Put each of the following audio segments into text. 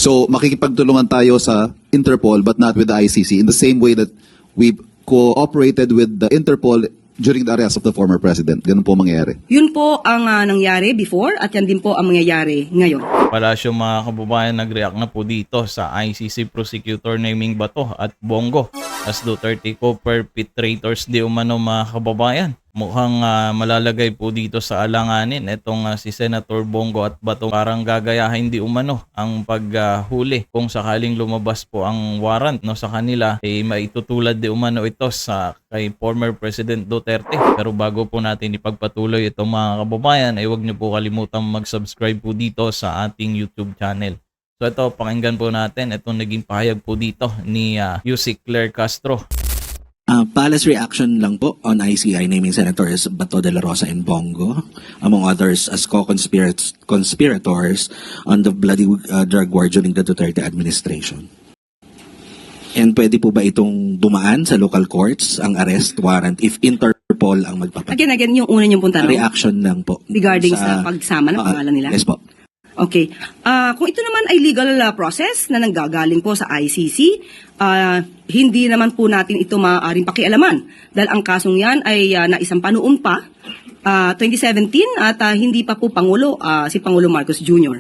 So makikipagtulungan tayo sa Interpol but not with the ICC in the same way that we cooperated with the Interpol during the arrest of the former president. Ganun po mangyayari. Yun po ang nangyari before at yan din po ang mangyayari ngayon. Palasyo mga kababayan, nag-react na po dito sa ICC prosecutor naming Bato at Bongo as Duterte co-perpetrators di umano mga kababayan. Mukhang malalagay po dito sa alanganin itong si Senator Bongo at Bato. Parang gagayahin di umano ang paghuli kung sakaling lumabas po ang warrant no sa kanila, maitutulad di umano ito sa kay former President Duterte. Pero bago po natin ipagpatuloy itong mga kababayan, ay huwag niyo po kalimutang mag-subscribe po dito sa ating YouTube channel. So ito, pakinggan po natin itong naging pahayag po dito ni Yusek Claire Castro. Palace reaction lang po on ICI naming Senators Bato de la Rosa and Bongo, among others as co-conspirators on the bloody drug war during the Duterte administration. And pwede po ba itong dumaan sa local courts, ang arrest warrant, if Interpol ang magpapadala? Again, yung una niyong punta Reaction lang po. regarding sa pagsama ng pangalan nila? Yes po. Okay. Kung ito naman ay legal process na nanggagaling po sa ICC, hindi naman po natin ito maaaring pakialaman. Dahil ang kasong yan ay naisampa noon pa, 2017, at hindi pa po Pangulo, si Pangulo Marcos Jr.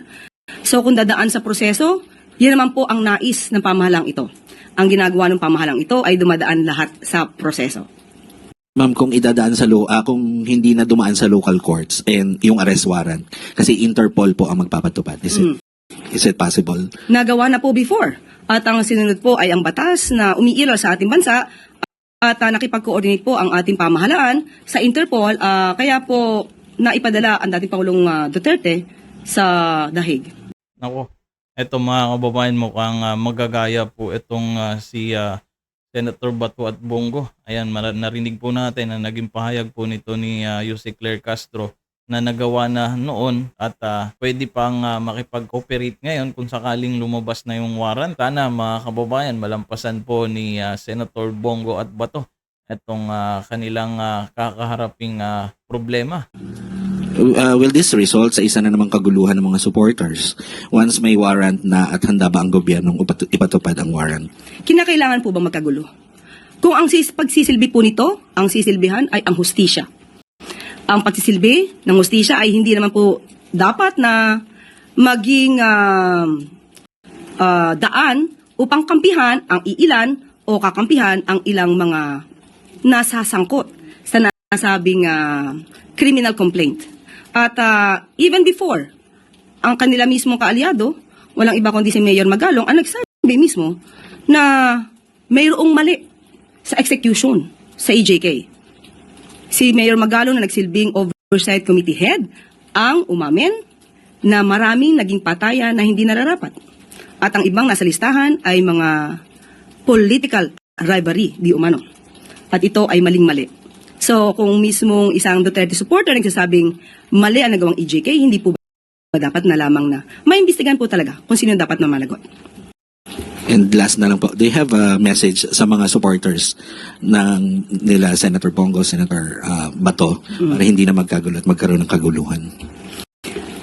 So kung dadaan sa proseso, yan naman po ang nais ng pamahalang ito. Ang ginagawa ng pamahalang ito ay dumadaan lahat sa proseso. Ma'am, kung idadaan sa kung hindi na dumaan sa local courts and yung arrest warrant, kasi Interpol po ang magpapatupad. Is it possible? Nagawa na po before. At ang sinunod po ay ang batas na umiiral sa ating bansa at nakipag-coordinate po ang ating pamahalaan sa Interpol. Kaya po naipadala ang dating Pangulong Duterte sa dahig. Nako, eto mga kababayan, mukhang magagaya po itong si Senator Bato at Bongo. Ayan, narinig po natin na naging pahayag po nito ni Yusek Claire Castro na nagawa na noon at pwede pang makipag-cooperate ngayon kung sakaling lumabas na yung warrant. Sana mga kababayan, malampasan po ni Senator Bongo at Bato itong kanilang kakaharaping problema. Will this result sa isa na namang kaguluhan ng mga supporters once may warrant na at handa ba ang gobyernong ipatupad ang warrant? Kinakailangan po ba magkagulo? Kung ang pagsisilbi po nito, ang sisilbihan ay ang hustisya. Ang pagsisilbi ng hustisya ay hindi naman po dapat na maging daan upang kampihan ang iilan o kakampihan ang ilang mga nasasangkot sa nasabing criminal complaint. At even before, ang kanila mismong kaalyado, walang iba kundi si Mayor Magalong, ang nagsabi mismo na mayroong mali sa execution sa EJK. Si Mayor Magalong na nagsilbing Oversight Committee Head ang umamin na maraming naging patayan na hindi nararapat. At ang ibang nasa listahan ay mga political rivalry, di umano. At ito ay maling-mali. So, kung mismong isang Duterte supporter nagsasabing mali ang nagawang EJK, hindi po ba dapat na lamang na maimbestigahan po talaga kung sino dapat na managot? And last na lang po, do you have a message sa mga supporters ng nila Senator Bongo, Senator Bato, para hindi na magkagulo at magkaroon ng kaguluhan?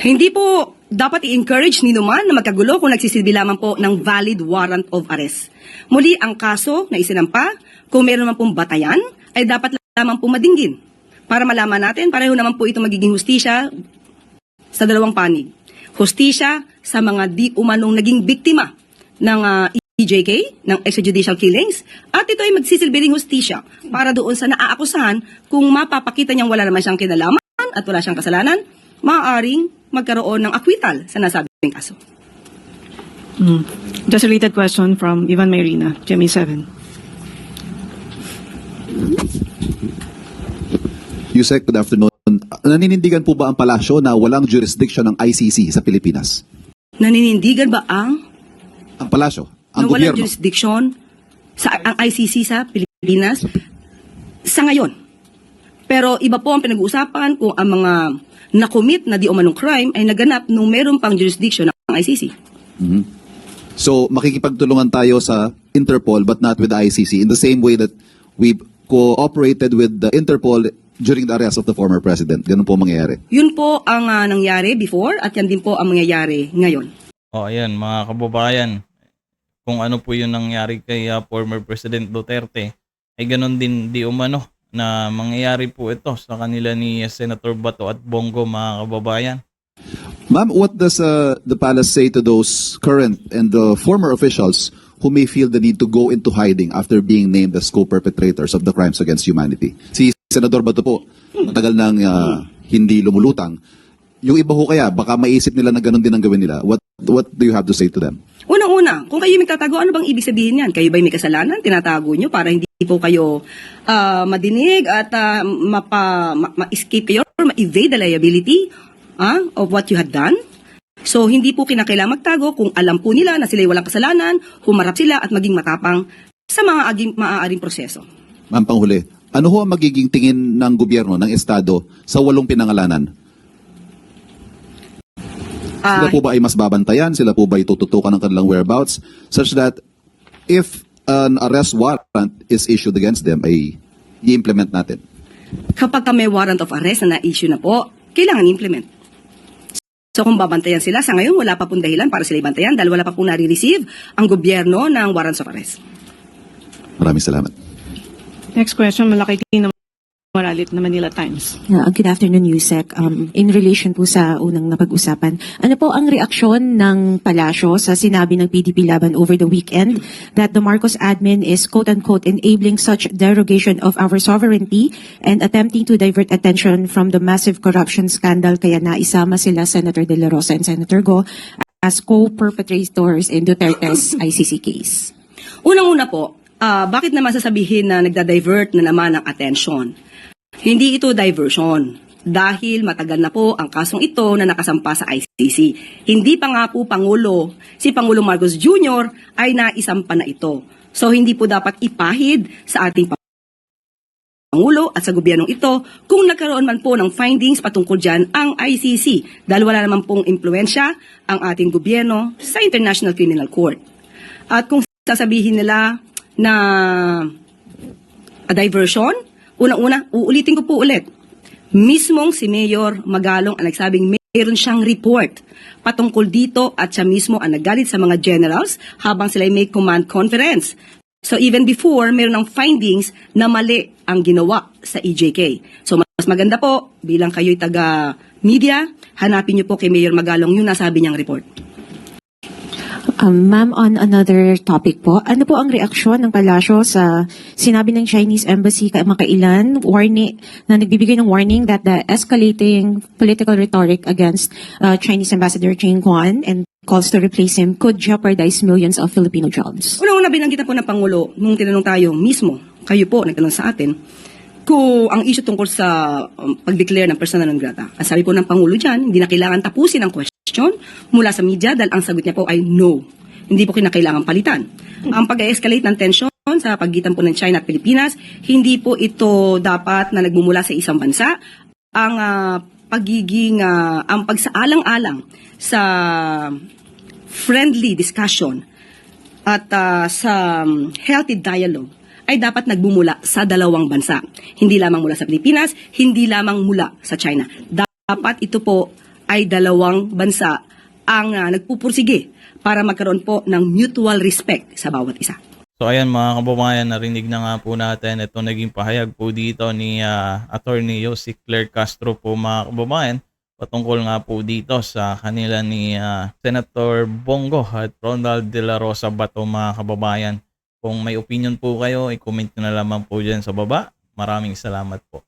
Hindi po dapat i-encourage ni naman na magkagulo kung nagsisilbi lamang po ng valid warrant of arrest. Muli, ang kaso na isinampa, kung meron naman pong batayan, ay dapat lamang po madinggin. Para malaman natin, pareho naman po ito magiging hustisya sa dalawang panig. Hustisya sa mga di umanong naging biktima ng EJK, ng extrajudicial killings, at ito ay magsisilbi ring hustisya para doon sa naaakusahan kung mapapakita niyang wala naman siyang kinalaman at wala siyang kasalanan, maaaring magkaroon ng acquittal sa nasabing kaso. Just a related question from Ivan Mayrina, GMA7. Yusek, good afternoon. Naninindigan po ba ang palasyo na walang jurisdiction ng ICC sa Pilipinas? Naninindigan ba ang Palasyo, ang na walang gobyerno? jurisdiction sa ang ICC sa Pilipinas sa ngayon? Pero iba po ang pinag-uusapan kung ang mga nakomit na di umanong crime ay naganap nung meron pang jurisdiction ng ICC. So makikipagtulungan tayo sa Interpol but not with the ICC in the same way that we cooperated with the Interpol during the arrest of the former president. Ganun po mangyayari. Yun po ang nangyari before at yan din po ang mangyayari ngayon. O ayan mga kababayan, kung ano po yung nangyari kay former President Duterte, ay ganun din di umano na mangyayari po ito sa kanila ni Senator Bato at Bongo mga kababayan. Ma'am, what does the palace say to those current and former officials who may feel the need to go into hiding after being named as co-perpetrators of the crimes against humanity? Si Senador Bato po, matagal nang hindi lumulutang. Yung iba ho kaya, baka maisip nila na ganun din ang gawin nila. What do you have to say to them? Unang-una, kung kayo magtatago, ano bang ibig sabihin yan? Kayo ba'y may kasalanan? Tinatago nyo para hindi po kayo madinig at ma-escape kayo or ma-evade the liability of what you had done? So, hindi po kinakailangan magtago kung alam po nila na sila'y walang kasalanan, humarap sila at maging matapang sa mga maaaring proseso. Ma'am, panghuli, ano ho ang magiging tingin ng gobyerno, ng Estado, sa 8 pinangalanan? Sila po ba ay mas babantayan? Sila po ba ay tututukan ng kanilang whereabouts? Such that if an arrest warrant is issued against them, ay i-implement natin. Kapag may warrant of arrest na na-issue na po, kailangan implement. So kung babantayan sila, sa ngayon wala pa pong dahilan para sila ibantayan dahil wala pa pong nare-receive ang gobyerno ng warrants of arrest. Maraming salamat. Next question, Malaki Tina Moralit na Manila Times. Good afternoon, Yusek. In relation po sa unang napag-usapan, ano po ang reaksyon ng palasyo sa sinabi ng PDP Laban over the weekend that the Marcos admin is quote-unquote enabling such derogation of our sovereignty and attempting to divert attention from the massive corruption scandal kaya naisama sila Senator De La Rosa and Senator Go as co-perpetrators in Duterte's ICC case? Unang-una po, bakit naman sasabihin na nagda-divert na naman ang attention? Hindi ito diversion dahil matagal na po ang kasong ito na nakasampa sa ICC. Hindi pa nga po si Pangulong Marcos Jr. ay naisampa na ito. So hindi po dapat ipahid sa ating Pangulo at sa gobyernong ito kung nagkaroon man po ng findings patungkol dyan ang ICC dahil wala naman pong impluensya ang ating gobyerno sa International Criminal Court. At kung sasabihin nila na diversion, unang-una, uulitin ko po ulit. Mismong si Mayor Magalong ang nagsabing mayroon siyang report patungkol dito at siya mismo ang naggalit sa mga generals habang sila may command conference. So even before, mayroon ng findings na mali ang ginawa sa EJK. So mas maganda po, bilang kayo'y taga-media, hanapin niyo po kay Mayor Magalong yung nasabi niyang report. Ma'am, on another topic po, ano po ang reaksyon ng palasyo sa sinabi ng Chinese Embassy makailan na nagbibigay ng warning that the escalating political rhetoric against Chinese Ambassador Cheng Guan and calls to replace him could jeopardize millions of Filipino jobs? Unang-una binanggitan po ng Pangulo, nung tinanong tayo mismo, kayo po nagtanong sa atin, kung ang issue tungkol sa pag-declare ng persona non grata. Ang sabi po ng Pangulo dyan, hindi na kailangan tapusin ang question mula sa media dahil ang sagot niya po ay no. Hindi po kinakailangan palitan. Ang pag-escalate ng tension sa pagitan po ng China at Pilipinas, hindi po ito dapat na nagmumula sa isang bansa. Ang ang pagsaalang-alang sa friendly discussion at sa healthy dialogue ay dapat nagbumula sa dalawang bansa. Hindi lamang mula sa Pilipinas, hindi lamang mula sa China. Dapat ito po ay dalawang bansa ang nagpupursige para magkaroon po ng mutual respect sa bawat isa. So ayan mga kababayan, narinig na nga po natin ito naging pahayag po dito ni Attorney Yossi Claire Castro po mga kababayan patungkol nga po dito sa kanila ni Senator Bongo at Ronald De La Rosa Bato mga kababayan. Kung may opinion po kayo, i-comment nyo na lamang po dyan sa baba. Maraming salamat po.